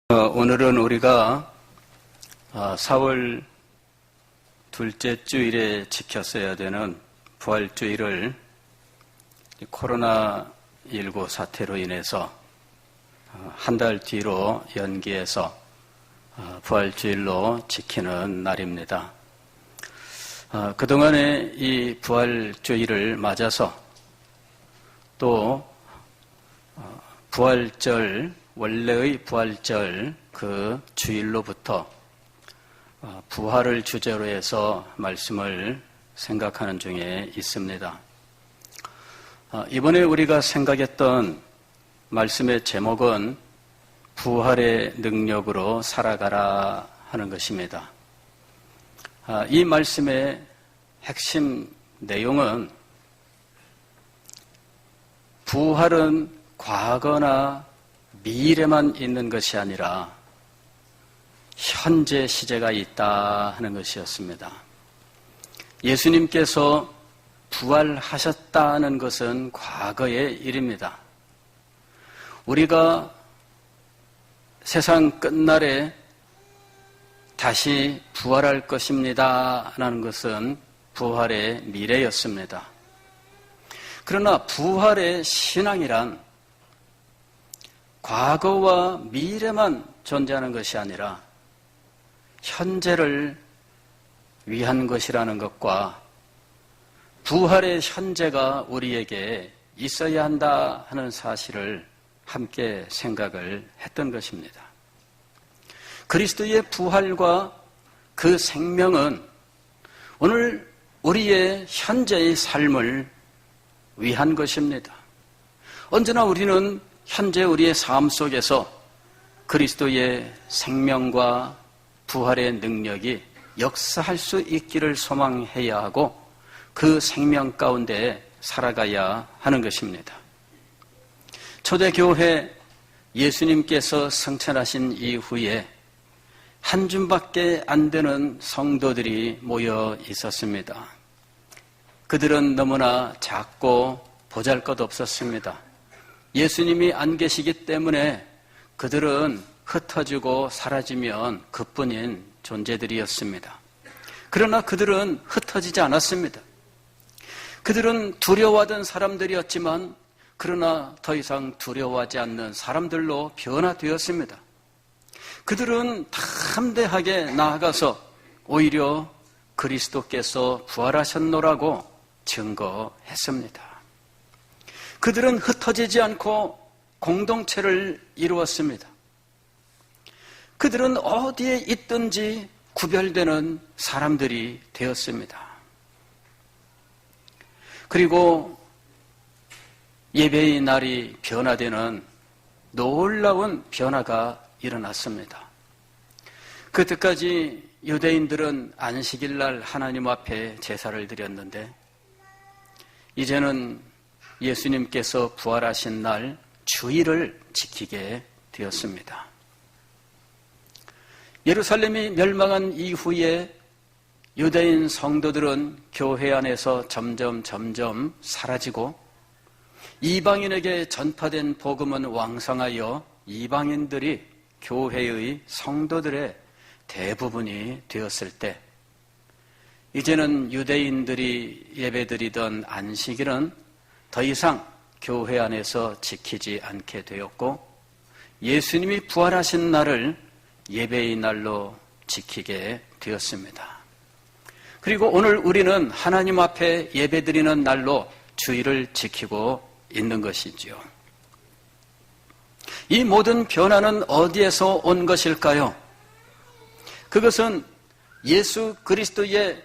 오늘은 우리가 4월 둘째 주일에 지켰어야 되는 부활주일을 코로나19 사태로 인해서 한 달 뒤로 연기해서 부활주일로 지키는 날입니다. 그동안에 이 부활주일을 맞아서 또 부활절, 원래의 부활절 그 주일로부터 부활을 주제로 해서 말씀을 생각하는 중에 있습니다. 이번에 우리가 생각했던 말씀의 제목은 부활의 능력으로 살아가라 하는 것입니다. 이 말씀의 핵심 내용은 부활은 과거나 미래만 있는 것이 아니라 현재 시제가 있다 하는 것이었습니다. 예수님께서 부활하셨다는 것은 과거의 일입니다. 우리가 세상 끝날에 다시 부활할 것입니다 라는 것은 부활의 미래였습니다. 그러나 부활의 신앙이란 과거와 미래만 존재하는 것이 아니라 현재를 위한 것이라는 것과 부활의 현재가 우리에게 있어야 한다 하는 사실을 함께 생각을 했던 것입니다. 그리스도의 부활과 그 생명은 오늘 우리의 현재의 삶을 위한 것입니다. 언제나 우리는 현재 우리의 삶 속에서 그리스도의 생명과 부활의 능력이 역사할 수 있기를 소망해야 하고 그 생명 가운데 살아가야 하는 것입니다. 초대교회 예수님께서 승천하신 이후에 한 줌밖에 안 되는 성도들이 모여 있었습니다. 그들은 너무나 작고 보잘것없었습니다. 예수님이 안 계시기 때문에 그들은 흩어지고 사라지면 그뿐인 존재들이었습니다. 그러나 그들은 흩어지지 않았습니다. 그들은 두려워하던 사람들이었지만 그러나 더 이상 두려워하지 않는 사람들로 변화되었습니다. 그들은 담대하게 나아가서 오히려 그리스도께서 부활하셨노라고 증거했습니다. 그들은 흩어지지 않고 공동체를 이루었습니다. 그들은 어디에 있든지 구별되는 사람들이 되었습니다. 그리고 예배의 날이 변화되는 놀라운 변화가 일어났습니다. 그때까지 유대인들은 안식일 날 하나님 앞에 제사를 드렸는데 이제는 예수님께서 부활하신 날 주일을 지키게 되었습니다. 예루살렘이 멸망한 이후에 유대인 성도들은 교회 안에서 점점 사라지고 이방인에게 전파된 복음은 왕성하여 이방인들이 교회의 성도들의 대부분이 되었을 때 이제는 유대인들이 예배드리던 안식일은 더 이상 교회 안에서 지키지 않게 되었고 예수님이 부활하신 날을 예배의 날로 지키게 되었습니다. 그리고 오늘 우리는 하나님 앞에 예배드리는 날로 주일을 지키고 있는 것이지요. 이 모든 변화는 어디에서 온 것일까요? 그것은 예수 그리스도의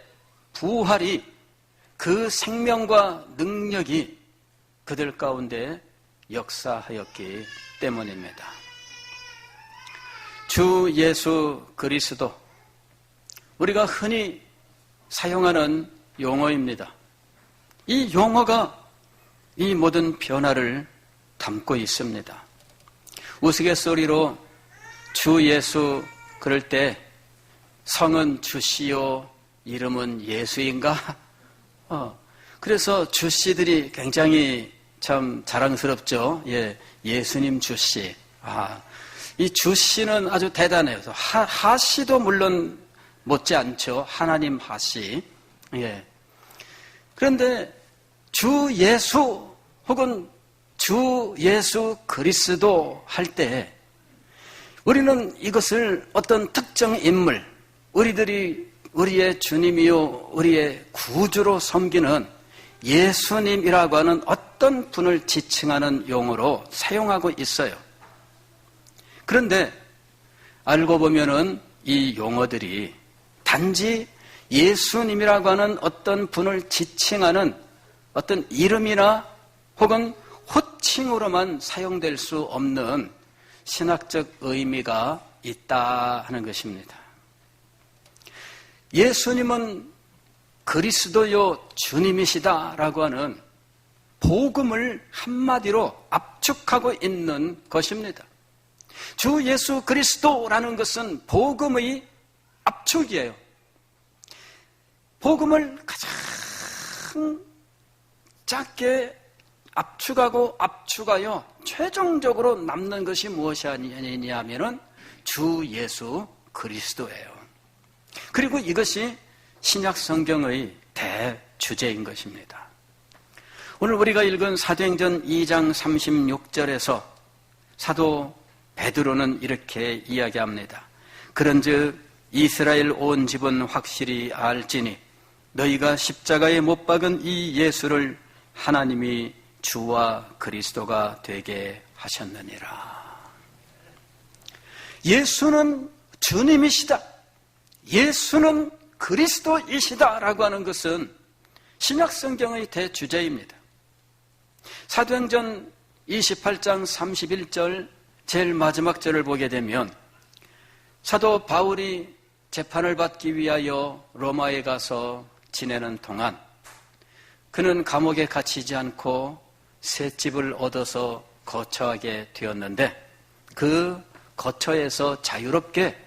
부활이 그 생명과 능력이 그들 가운데 역사하였기 때문입니다. 주 예수 그리스도, 우리가 흔히 사용하는 용어입니다. 이 용어가 이 모든 변화를 담고 있습니다. 우스갯소리로 주 예수 그럴 때 성은 주시요 이름은 예수인가? 그래서 주씨들이 굉장히 참 자랑스럽죠. 예수님 주씨. 이 주씨는 아주 대단해요. 하씨도 물론 못지않죠. 하나님 하씨. 예. 그런데 주 예수 혹은 주 예수 그리스도 할 때 우리는 이것을 어떤 특정 인물, 우리의 주님이요 우리의 구주로 섬기는 예수님이라고 하는 어떤 분을 지칭하는 용어로 사용하고 있어요. 그런데 알고 보면은 이 용어들이 단지 예수님이라고 하는 어떤 분을 지칭하는 어떤 이름이나 혹은 호칭으로만 사용될 수 없는 신학적 의미가 있다 하는 것입니다. 예수님은 그리스도요 주님이시다라고 하는 복음을 한마디로 압축하고 있는 것입니다. 주 예수 그리스도라는 것은 복음의 압축이에요. 복음을 가장 작게 압축하여 최종적으로 남는 것이 무엇이 아니냐면은 주 예수 그리스도예요. 그리고 이것이 신약 성경의 대주제인 것입니다. 오늘 우리가 읽은 사도행전 2장 36절에서 사도 베드로는 이렇게 이야기합니다. 그런즉 이스라엘 온 집은 확실히 알지니 너희가 십자가에 못 박은 이 예수를 하나님이 주와 그리스도가 되게 하셨느니라. 예수는 주님이시다. 예수는 그리스도이시다라고 하는 것은 신약 성경의 대주제입니다. 사도행전 28장 31절 제일 마지막 절을 보게 되면 사도 바울이 재판을 받기 위하여 로마에 가서 지내는 동안 그는 감옥에 갇히지 않고 새 집을 얻어서 거처하게 되었는데 그 거처에서 자유롭게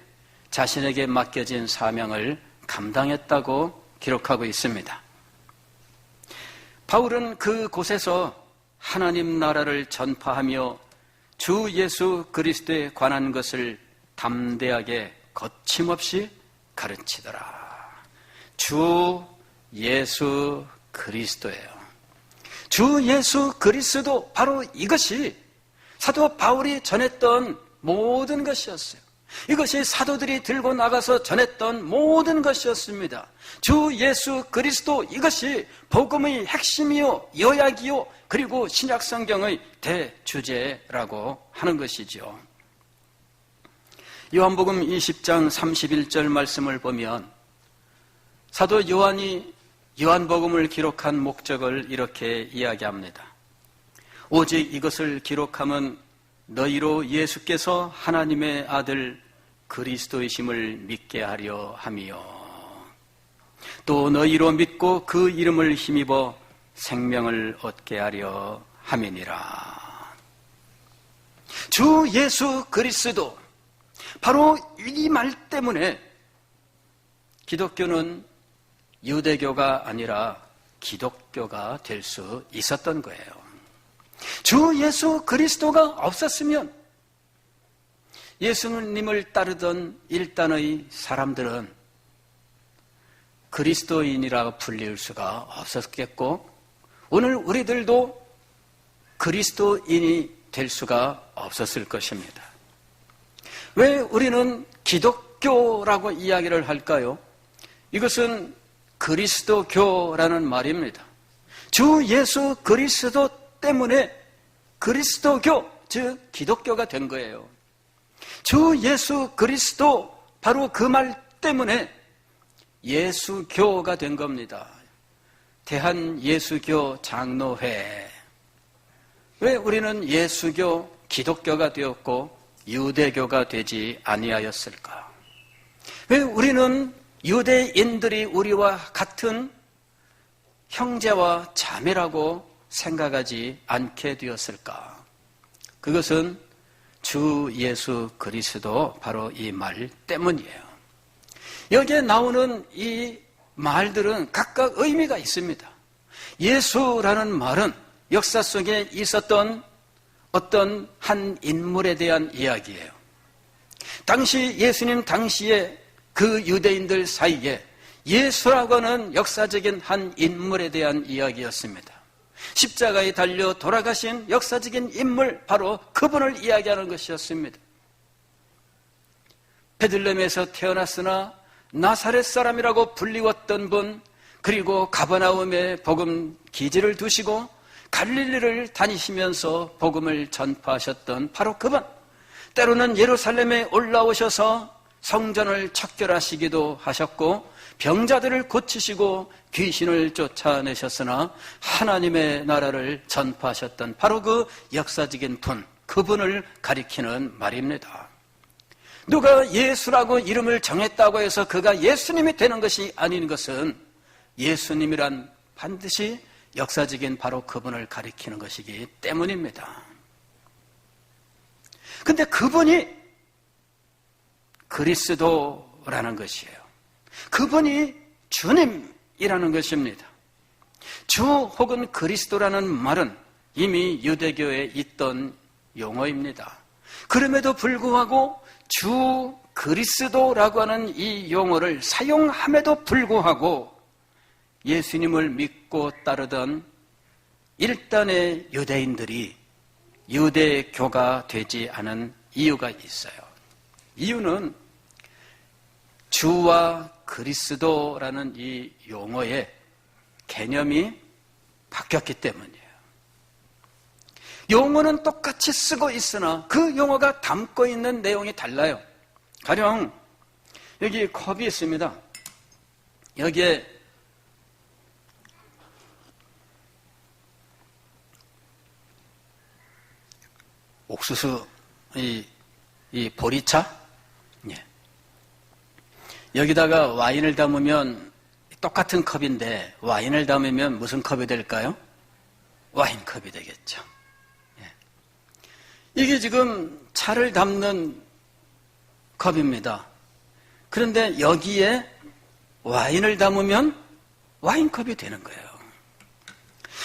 자신에게 맡겨진 사명을 감당했다고 기록하고 있습니다. 바울은 그곳에서 하나님 나라를 전파하며 주 예수 그리스도에 관한 것을 담대하게 거침없이 가르치더라. 주 예수 그리스도예요. 주 예수 그리스도, 바로 이것이 사도 바울이 전했던 모든 것이었어요. 이것이 사도들이 들고 나가서 전했던 모든 것이었습니다. 주 예수 그리스도, 이것이 복음의 핵심이요 요약이요 그리고 신약 성경의 대주제라고 하는 것이죠. 요한복음 20장 31절 말씀을 보면 사도 요한이 요한복음을 기록한 목적을 이렇게 이야기합니다. 오직 이것을 기록함은 너희로 예수께서 하나님의 아들 그리스도이심을 믿게 하려 함이요 또 너희로 믿고 그 이름을 힘입어 생명을 얻게 하려 함이니라. 주 예수 그리스도, 바로 이 말 때문에 기독교는 유대교가 아니라 기독교가 될 수 있었던 거예요. 주 예수 그리스도가 없었으면 예수님을 따르던 일단의 사람들은 그리스도인이라 불릴 수가 없었겠고 오늘 우리들도 그리스도인이 될 수가 없었을 것입니다. 왜 우리는 기독교라고 이야기를 할까요? 이것은 그리스도교라는 말입니다. 주 예수 그리스도 때문에 그리스도교, 즉 기독교가 된 거예요. 주 예수 그리스도, 바로 그 말 때문에 예수교가 된 겁니다. 대한예수교 장로회. 왜 우리는 예수교, 기독교가 되었고 유대교가 되지 아니하였을까? 왜 우리는 유대인들이 우리와 같은 형제와 자매라고 생각하지 않게 되었을까? 그것은 주 예수 그리스도, 바로 이 말 때문이에요. 여기에 나오는 이 말들은 각각 의미가 있습니다. 예수라는 말은 역사 속에 있었던 어떤 한 인물에 대한 이야기예요. 당시 예수님 당시에 그 유대인들 사이에 예수라고 하는 역사적인 한 인물에 대한 이야기였습니다. 십자가에 달려 돌아가신 역사적인 인물, 바로 그분을 이야기하는 것이었습니다. 베들레헴에서 태어났으나 나사렛 사람이라고 불리웠던 분, 그리고 가버나움에 복음 기지를 두시고 갈릴리를 다니시면서 복음을 전파하셨던 바로 그분, 때로는 예루살렘에 올라오셔서 성전을 척결하시기도 하셨고 병자들을 고치시고 귀신을 쫓아내셨으나 하나님의 나라를 전파하셨던 바로 그 역사적인 분, 그분을 가리키는 말입니다. 누가 예수라고 이름을 정했다고 해서 그가 예수님이 되는 것이 아닌 것은, 예수님이란 반드시 역사적인 바로 그분을 가리키는 것이기 때문입니다. 근데 그분이 그리스도라는 것이에요. 그분이 주님이라는 것입니다. 주 혹은 그리스도라는 말은 이미 유대교에 있던 용어입니다. 그럼에도 불구하고 주 그리스도라고 하는 이 용어를 사용함에도 불구하고 예수님을 믿고 따르던 일단의 유대인들이 유대교가 되지 않은 이유가 있어요. 이유는 주와 그리스도라는 이 용어의 개념이 바뀌었기 때문이에요. 용어는 똑같이 쓰고 있으나 그 용어가 담고 있는 내용이 달라요. 가령 여기 컵이 있습니다. 여기에 옥수수, 이 보리차, 예. 여기다가 와인을 담으면 똑같은 컵인데 와인을 담으면 무슨 컵이 될까요? 와인컵이 되겠죠. 예. 이게 지금 차를 담는 컵입니다. 그런데 여기에 와인을 담으면 와인컵이 되는 거예요.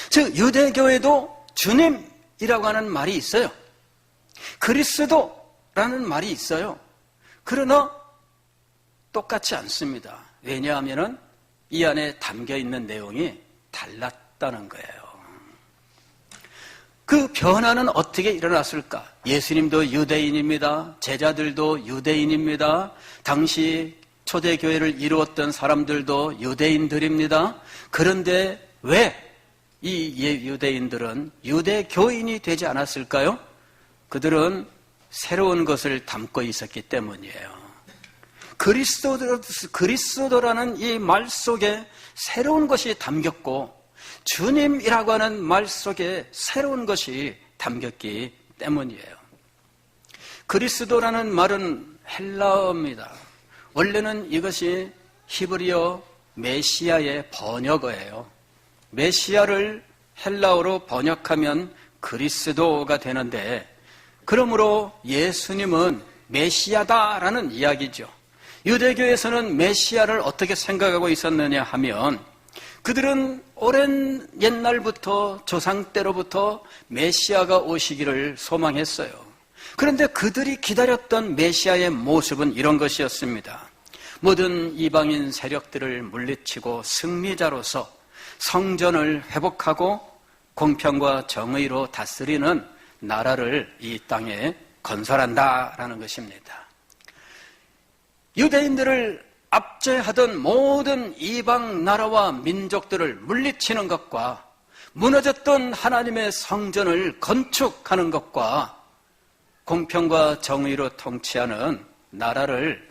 즉 유대교에도 주님이라고 하는 말이 있어요. 그리스도라는 말이 있어요. 그러나 똑같지 않습니다. 왜냐하면 이 안에 담겨 있는 내용이 달랐다는 거예요. 그 변화는 어떻게 일어났을까? 예수님도 유대인입니다. 제자들도 유대인입니다. 당시 초대교회를 이루었던 사람들도 유대인들입니다. 그런데 왜 이 유대인들은 유대교인이 되지 않았을까요? 그들은 새로운 것을 담고 있었기 때문이에요. 그리스도라는 이 말 속에 새로운 것이 담겼고 주님이라고 하는 말 속에 새로운 것이 담겼기 때문이에요. 그리스도라는 말은 헬라어입니다. 원래는 이것이 히브리어 메시아의 번역어예요. 메시아를 헬라어로 번역하면 그리스도가 되는데, 그러므로 예수님은 메시아다라는 이야기죠. 유대교에서는 메시아를 어떻게 생각하고 있었느냐 하면, 그들은 오랜 옛날부터 조상 때로부터 메시아가 오시기를 소망했어요. 그런데 그들이 기다렸던 메시아의 모습은 이런 것이었습니다. 모든 이방인 세력들을 물리치고 승리자로서 성전을 회복하고 공평과 정의로 다스리는 나라를 이 땅에 건설한다라는 것입니다. 유대인들을 압제하던 모든 이방 나라와 민족들을 물리치는 것과 무너졌던 하나님의 성전을 건축하는 것과 공평과 정의로 통치하는 나라를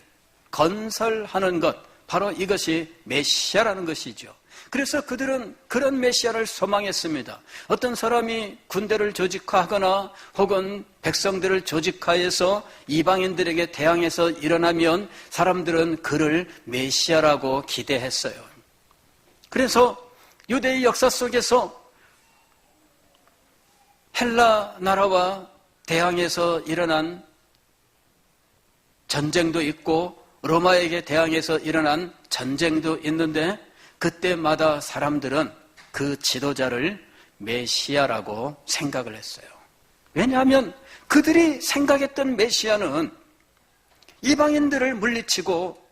건설하는 것, 바로 이것이 메시아라는 것이죠. 그래서 그들은 그런 메시아를 소망했습니다. 어떤 사람이 군대를 조직화하거나 혹은 백성들을 조직화해서 이방인들에게 대항해서 일어나면 사람들은 그를 메시아라고 기대했어요. 그래서 유대의 역사 속에서 헬라 나라와 대항해서 일어난 전쟁도 있고 로마에게 대항해서 일어난 전쟁도 있는데, 그때마다 사람들은 그 지도자를 메시아라고 생각을 했어요. 왜냐하면 그들이 생각했던 메시아는 이방인들을 물리치고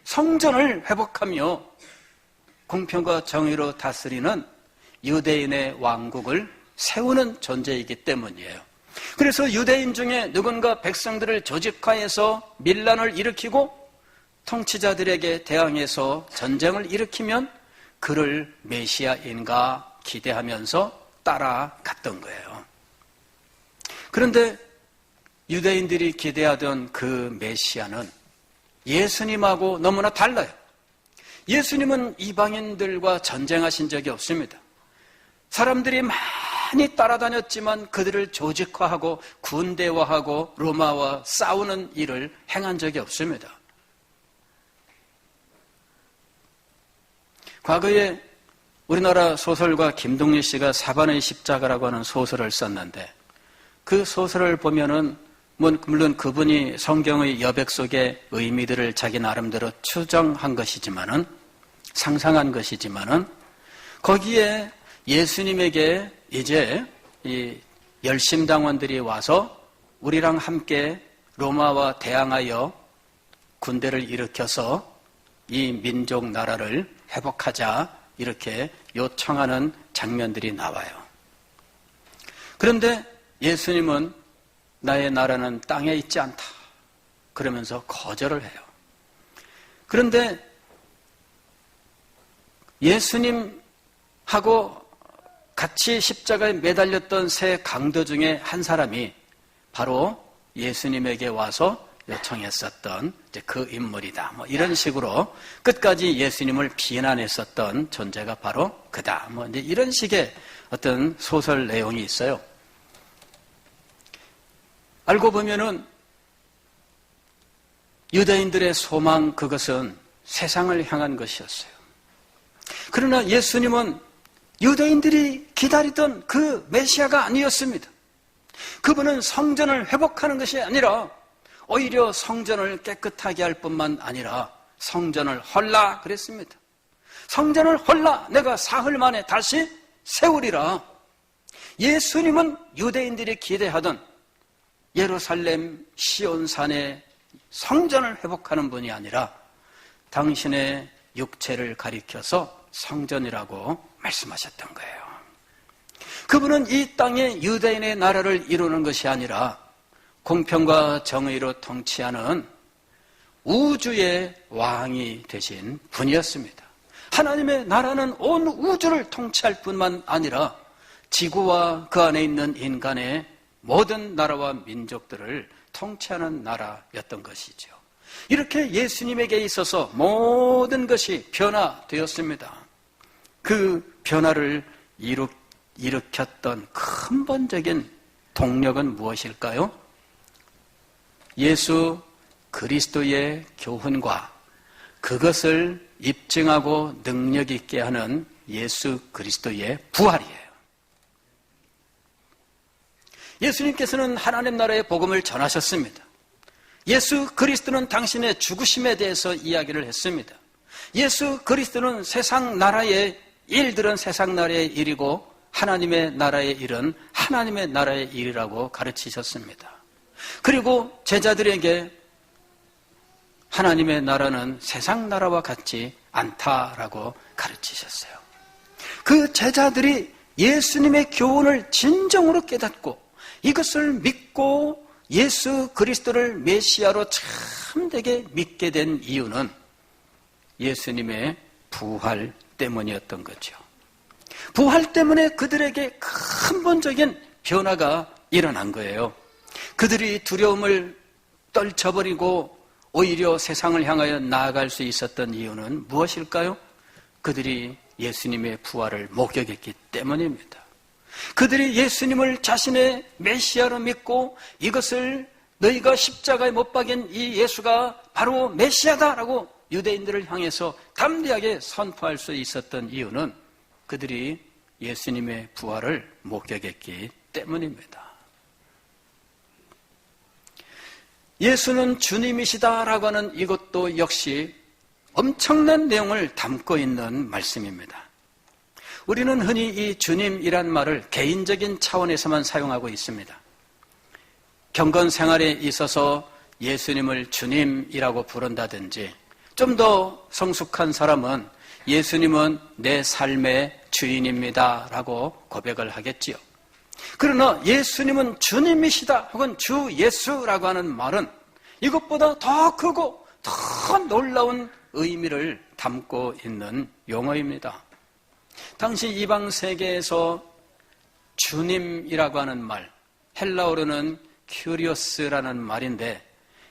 성전을 회복하며 공평과 정의로 다스리는 유대인의 왕국을 세우는 존재이기 때문이에요. 그래서 유대인 중에 누군가 백성들을 조직화해서 밀란을 일으키고 통치자들에게 대항해서 전쟁을 일으키면 그를 메시아인가 기대하면서 따라갔던 거예요. 그런데 유대인들이 기대하던 그 메시아는 예수님하고 너무나 달라요. 예수님은 이방인들과 전쟁하신 적이 없습니다. 사람들이 많이 따라다녔지만 그들을 조직화하고 군대화하고 로마와 싸우는 일을 행한 적이 없습니다. 과거에 우리나라 소설가 김동리 씨가 사반의 십자가라고 하는 소설을 썼는데 그 소설을 보면은 물론 그분이 성경의 여백 속의 의미들을 자기 나름대로 추정한 것이지만은 상상한 것이지만은 거기에 예수님에게 이제 이 열심당원들이 와서 우리랑 함께 로마와 대항하여 군대를 일으켜서 이 민족 나라를 회복하자 이렇게 요청하는 장면들이 나와요. 그런데 예수님은 나의 나라는 땅에 있지 않다 그러면서 거절을 해요. 그런데 예수님하고 같이 십자가에 매달렸던 세 강도 중에 한 사람이 바로 예수님에게 와서 요청했었던 그 인물이다. 이런 식으로 끝까지 예수님을 비난했었던 존재가 바로 그다. 이제 이런 식의 어떤 소설 내용이 있어요. 알고 보면은 유대인들의 소망 그것은 세상을 향한 것이었어요. 그러나 예수님은 유대인들이 기다리던 그 메시아가 아니었습니다. 그분은 성전을 회복하는 것이 아니라 오히려 성전을 깨끗하게 할 뿐만 아니라 성전을 헐라 그랬습니다. 성전을 헐라 내가 사흘 만에 다시 세우리라. 예수님은 유대인들이 기대하던 예루살렘 시온산의 성전을 회복하는 분이 아니라 당신의 육체를 가리켜서 성전이라고 말씀하셨던 거예요. 그분은 이 땅에 유대인의 나라를 이루는 것이 아니라 공평과 정의로 통치하는 우주의 왕이 되신 분이었습니다. 하나님의 나라는 온 우주를 통치할 뿐만 아니라 지구와 그 안에 있는 인간의 모든 나라와 민족들을 통치하는 나라였던 것이죠. 이렇게 예수님에게 있어서 모든 것이 변화되었습니다. 그 변화를 일으켰던 근본적인 동력은 무엇일까요? 예수 그리스도의 교훈과 그것을 입증하고 능력 있게 하는 예수 그리스도의 부활이에요. 예수님께서는 하나님 나라의 복음을 전하셨습니다. 예수 그리스도는 당신의 죽으심에 대해서 이야기를 했습니다. 예수 그리스도는 세상 나라의 일들은 세상 나라의 일이고 하나님의 나라의 일은 하나님의 나라의 일이라고 가르치셨습니다. 그리고 제자들에게 하나님의 나라는 세상 나라와 같지 않다라고 가르치셨어요. 그 제자들이 예수님의 교훈을 진정으로 깨닫고 이것을 믿고 예수 그리스도를 메시아로 참되게 믿게 된 이유는 예수님의 부활 때문이었던 거죠. 부활 때문에 그들에게 근본적인 변화가 일어난 거예요. 그들이 두려움을 떨쳐버리고 오히려 세상을 향하여 나아갈 수 있었던 이유는 무엇일까요? 그들이 예수님의 부활을 목격했기 때문입니다. 그들이 예수님을 자신의 메시아로 믿고 이것을 너희가 십자가에 못 박인 이 예수가 바로 메시아다라고 유대인들을 향해서 담대하게 선포할 수 있었던 이유는 그들이 예수님의 부활을 목격했기 때문입니다. 예수는 주님이시다라고 하는 이것도 역시 엄청난 내용을 담고 있는 말씀입니다. 우리는 흔히 이 주님이란 말을 개인적인 차원에서만 사용하고 있습니다. 경건 생활에 있어서 예수님을 주님이라고 부른다든지, 좀 더 성숙한 사람은 예수님은 내 삶의 주인입니다 라고 고백을 하겠지요. 그러나 예수님은 주님이시다 혹은 주 예수라고 하는 말은 이것보다 더 크고 더 놀라운 의미를 담고 있는 용어입니다. 당시 이방 세계에서 주님이라고 하는 말, 헬라어로는 큐리오스라는 말인데,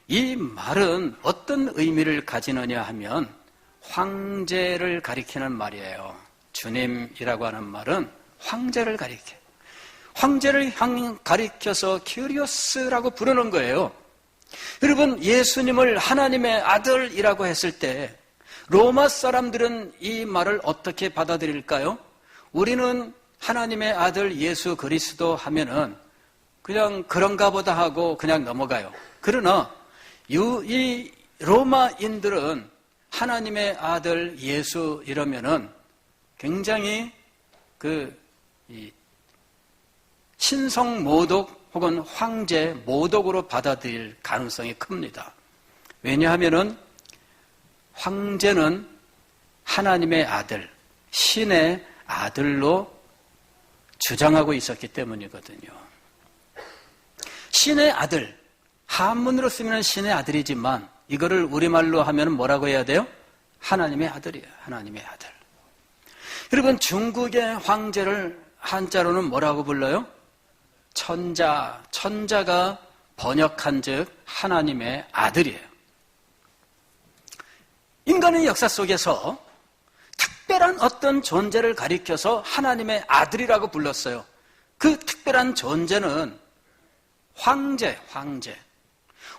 이 말은 어떤 의미를 가지느냐 하면 황제를 가리키는 말이에요. 주님이라고 하는 말은 황제를 가리켜요. 황제를 가리켜서 큐리오스라고 부르는 거예요. 여러분, 예수님을 하나님의 아들이라고 했을 때 로마 사람들은 이 말을 어떻게 받아들일까요? 우리는 하나님의 아들 예수 그리스도 하면은 그냥 그런가 보다 하고 그냥 넘어가요. 그러나 이 로마인들은 하나님의 아들 예수 이러면은 굉장히 신성 모독 혹은 황제 모독으로 받아들일 가능성이 큽니다. 왜냐하면은 황제는 하나님의 아들, 신의 아들로 주장하고 있었기 때문이거든요. 신의 아들, 한문으로 쓰면 신의 아들이지만 이거를 우리말로 하면 뭐라고 해야 돼요? 하나님의 아들이에요. 하나님의 아들. 여러분, 중국의 황제를 한자로는 뭐라고 불러요? 천자. 천자가 번역한 즉 하나님의 아들이에요. 인간의 역사 속에서 특별한 어떤 존재를 가리켜서 하나님의 아들이라고 불렀어요. 그 특별한 존재는 황제.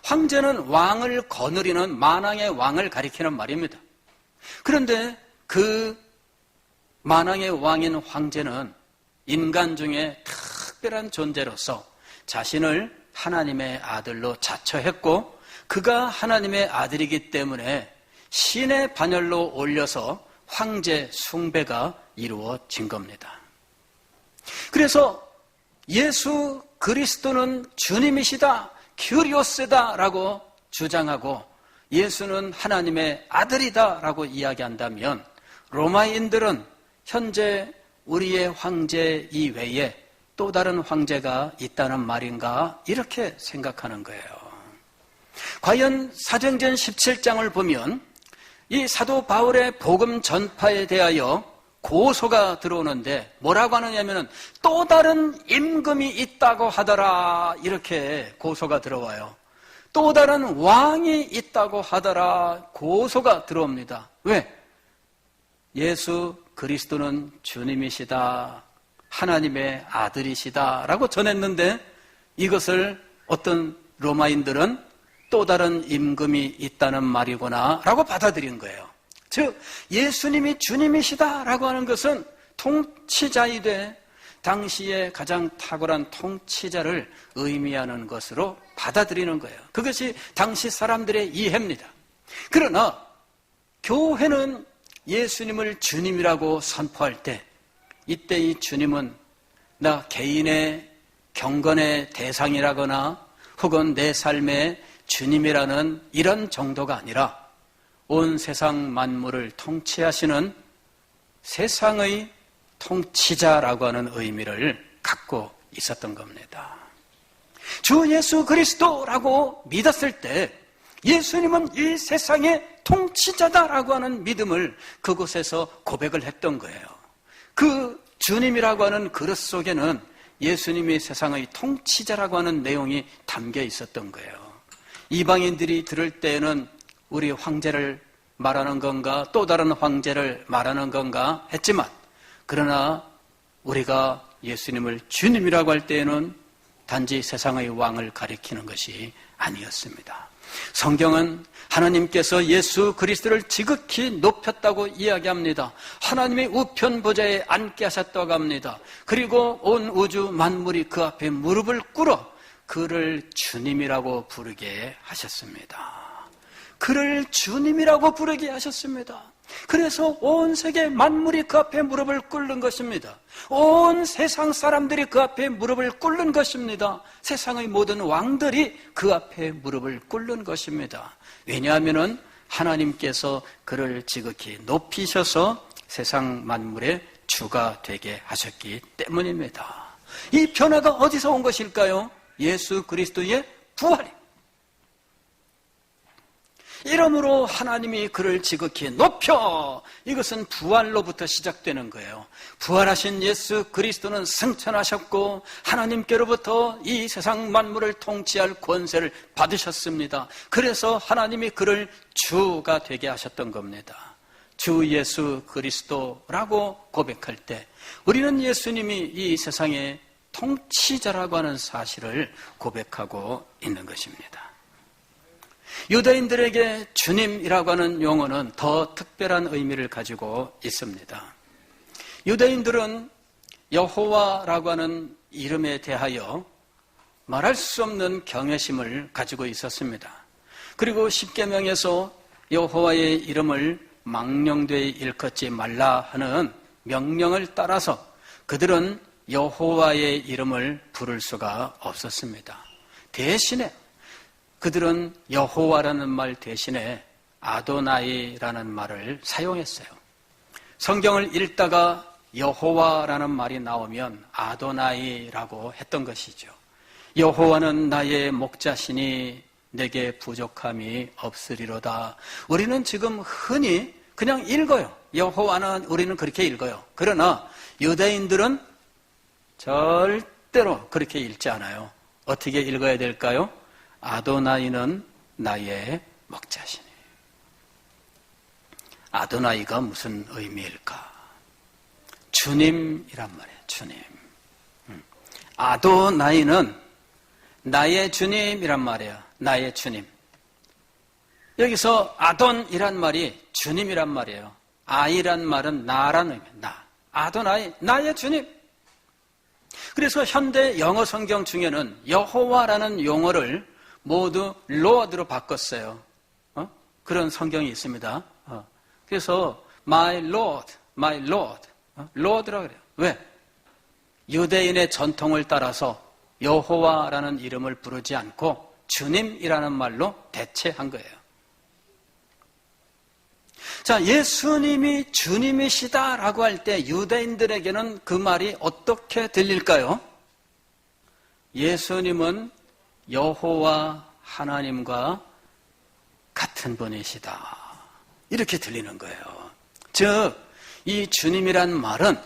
황제는 왕을 거느리는 만왕의 왕을 가리키는 말입니다. 그런데 그 만왕의 왕인 황제는 인간 중에 특별한 존재로서 자신을 하나님의 아들로 자처했고, 그가 하나님의 아들이기 때문에 신의 반열로 올려서 황제 숭배가 이루어진 겁니다. 그래서 예수 그리스도는 주님이시다, 큐리오스다라고 주장하고 예수는 하나님의 아들이다라고 이야기한다면, 로마인들은 현재 우리의 황제 이외에 또 다른 황제가 있다는 말인가 이렇게 생각하는 거예요. 과연 사도행전 17장을 보면 이 사도 바울의 복음 전파에 대하여 고소가 들어오는데 뭐라고 하느냐면 또 다른 임금이 있다고 하더라, 이렇게 고소가 들어와요. 또 다른 왕이 있다고 하더라 고소가 들어옵니다. 왜? 예수 그리스도는 주님이시다, 하나님의 아들이시다 라고 전했는데 이것을 어떤 로마인들은 또 다른 임금이 있다는 말이구나 라고 받아들인 거예요. 즉 예수님이 주님이시다 라고 하는 것은 통치자이되 당시에 가장 탁월한 통치자를 의미하는 것으로 받아들이는 거예요. 그것이 당시 사람들의 이해입니다. 그러나 교회는 예수님을 주님이라고 선포할 때 이때 이 주님은 나 개인의 경건의 대상이라거나 혹은 내 삶의 주님이라는 이런 정도가 아니라 온 세상 만물을 통치하시는 세상의 통치자라고 하는 의미를 갖고 있었던 겁니다. 주 예수 그리스도라고 믿었을 때 예수님은 이 세상의 통치자다라고 하는 믿음을 그곳에서 고백을 했던 거예요. 그 주님이라고 하는 그릇 속에는 예수님이 세상의 통치자라고 하는 내용이 담겨 있었던 거예요. 이방인들이 들을 때에는 우리 황제를 말하는 건가 또 다른 황제를 말하는 건가 했지만, 그러나 우리가 예수님을 주님이라고 할 때에는 단지 세상의 왕을 가리키는 것이 아니었습니다. 성경은 하나님께서 예수 그리스도를 지극히 높였다고 이야기합니다. 하나님의 우편 보좌에 앉게 하셨다고 합니다. 그리고 온 우주 만물이 그 앞에 무릎을 꿇어 그를 주님이라고 부르게 하셨습니다. 그를 주님이라고 부르게 하셨습니다. 그래서 온 세계 만물이 그 앞에 무릎을 꿇는 것입니다. 온 세상 사람들이 그 앞에 무릎을 꿇는 것입니다. 세상의 모든 왕들이 그 앞에 무릎을 꿇는 것입니다. 왜냐하면 하나님께서 그를 지극히 높이셔서 세상 만물의 주가 되게 하셨기 때문입니다. 이 변화가 어디서 온 것일까요? 예수 그리스도의 부활입니다. 이러므로 하나님이 그를 지극히 높여, 이것은 부활로부터 시작되는 거예요. 부활하신 예수 그리스도는 승천하셨고 하나님께로부터 이 세상 만물을 통치할 권세를 받으셨습니다. 그래서 하나님이 그를 주가 되게 하셨던 겁니다. 주 예수 그리스도라고 고백할 때 우리는 예수님이 이 세상의 통치자라고 하는 사실을 고백하고 있는 것입니다. 유대인들에게 주님이라고 하는 용어는 더 특별한 의미를 가지고 있습니다. 유대인들은 여호와라고 하는 이름에 대하여 말할 수 없는 경외심을 가지고 있었습니다. 그리고 십계명에서 여호와의 이름을 망령되이 일컫지 말라 하는 명령을 따라서 그들은 여호와의 이름을 부를 수가 없었습니다. 대신에 그들은 여호와라는 말 대신에 아도나이라는 말을 사용했어요. 성경을 읽다가 여호와라는 말이 나오면 아도나이라고 했던 것이죠. 여호와는 나의 목자시니 내게 부족함이 없으리로다. 우리는 지금 흔히 그냥 읽어요. 여호와는 우리는 그렇게 읽어요. 그러나 유대인들은 절대로 그렇게 읽지 않아요. 어떻게 읽어야 될까요? 아도나이는 나의 목자시니. 아도나이가 무슨 의미일까? 주님이란 말이에요. 주님. 아도나이는 나의 주님이란 말이에요. 나의 주님. 여기서 아돈이란 말이 주님이란 말이에요. 아이란 말은 나라는 의미예요. 나. 아도나이, 나의 주님. 그래서 현대 영어 성경 중에는 여호와라는 용어를 모두 Lord로 바꿨어요. 그런 성경이 있습니다. 그래서 My Lord, My Lord, Lord라고 그래요. 왜? 유대인의 전통을 따라서 여호와라는 이름을 부르지 않고 주님이라는 말로 대체한 거예요. 자, 예수님이 주님이시다라고 할 때 유대인들에게는 그 말이 어떻게 들릴까요? 예수님은 여호와 하나님과 같은 분이시다. 이렇게 들리는 거예요. 즉, 이 주님이란 말은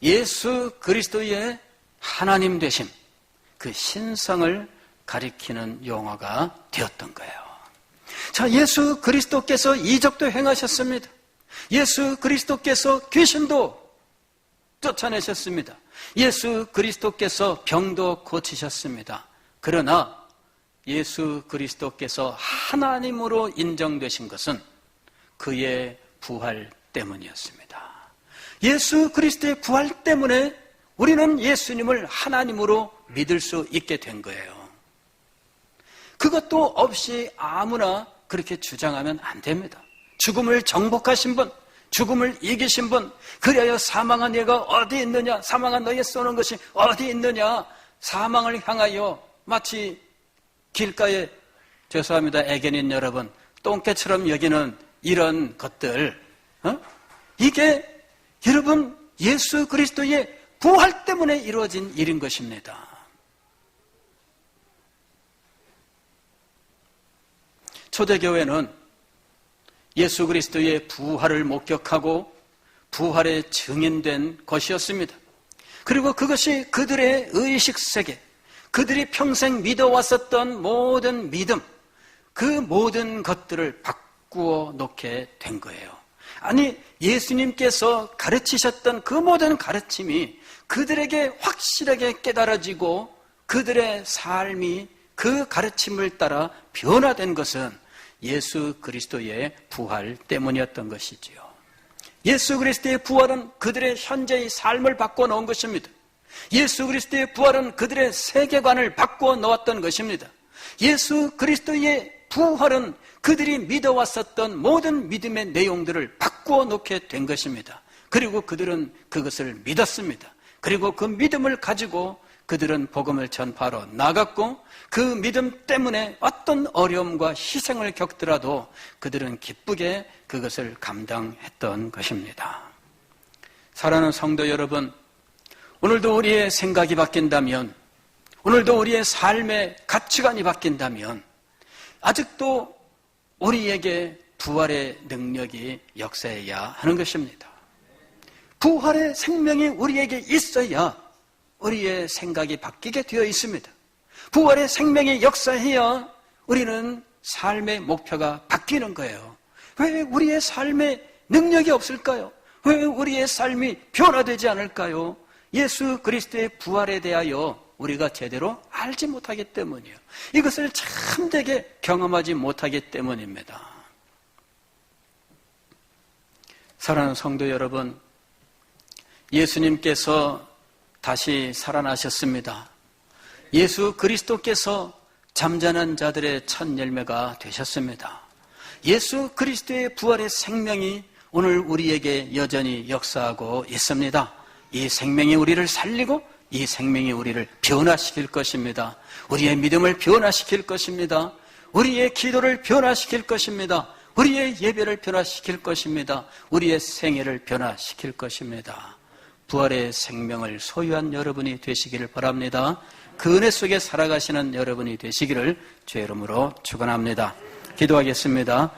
예수 그리스도의 하나님 되심, 그 신성을 가리키는 용어가 되었던 거예요. 자, 예수 그리스도께서 이적도 행하셨습니다. 예수 그리스도께서 귀신도 쫓아내셨습니다. 예수 그리스도께서 병도 고치셨습니다. 그러나 예수 그리스도께서 하나님으로 인정되신 것은 그의 부활 때문이었습니다. 예수 그리스도의 부활 때문에 우리는 예수님을 하나님으로 믿을 수 있게 된 거예요. 그것도 없이 아무나 그렇게 주장하면 안 됩니다. 죽음을 정복하신 분, 죽음을 이기신 분, 그래야 사망한 얘가 어디 있느냐, 사망한 너에 쏘는 것이 어디 있느냐, 사망을 향하여 마치 길가에, 죄송합니다, 애견인 여러분, 똥개처럼 여기는 이런 것들, 이게 여러분 예수 그리스도의 부활 때문에 이루어진 일인 것입니다. 초대교회는 예수 그리스도의 부활을 목격하고 부활에 증인된 것이었습니다. 그리고 그것이 그들의 의식세계, 그들이 평생 믿어왔었던 모든 믿음, 그 모든 것들을 바꾸어 놓게 된 거예요. 아니, 예수님께서 가르치셨던 그 모든 가르침이 그들에게 확실하게 깨달아지고 그들의 삶이 그 가르침을 따라 변화된 것은 예수 그리스도의 부활 때문이었던 것이지요. 예수 그리스도의 부활은 그들의 현재의 삶을 바꿔 놓은 것입니다. 예수 그리스도의 부활은 그들의 세계관을 바꾸어 놓았던 것입니다. 예수 그리스도의 부활은 그들이 믿어왔었던 모든 믿음의 내용들을 바꾸어 놓게 된 것입니다. 그리고 그들은 그것을 믿었습니다. 그리고 그 믿음을 가지고 그들은 복음을 전파하러 나갔고, 그 믿음 때문에 어떤 어려움과 희생을 겪더라도 그들은 기쁘게 그것을 감당했던 것입니다. 사랑하는 성도 여러분, 오늘도 우리의 생각이 바뀐다면, 오늘도 우리의 삶의 가치관이 바뀐다면 아직도 우리에게 부활의 능력이 역사해야 하는 것입니다. 부활의 생명이 우리에게 있어야 우리의 생각이 바뀌게 되어 있습니다. 부활의 생명이 역사해야 우리는 삶의 목표가 바뀌는 거예요. 왜 우리의 삶에 능력이 없을까요? 왜 우리의 삶이 변화되지 않을까요? 예수 그리스도의 부활에 대하여 우리가 제대로 알지 못하기 때문이에요. 이것을 참되게 경험하지 못하기 때문입니다. 사랑하는 성도 여러분, 예수님께서 다시 살아나셨습니다. 예수 그리스도께서 잠자는 자들의 첫 열매가 되셨습니다. 예수 그리스도의 부활의 생명이 오늘 우리에게 여전히 역사하고 있습니다. 이 생명이 우리를 살리고 이 생명이 우리를 변화시킬 것입니다. 우리의 믿음을 변화시킬 것입니다. 우리의 기도를 변화시킬 것입니다. 우리의 예배를 변화시킬 것입니다. 우리의 생애를 변화시킬 것입니다. 부활의 생명을 소유한 여러분이 되시기를 바랍니다. 그 은혜 속에 살아가시는 여러분이 되시기를 주의 이름으로 축원합니다. 기도하겠습니다.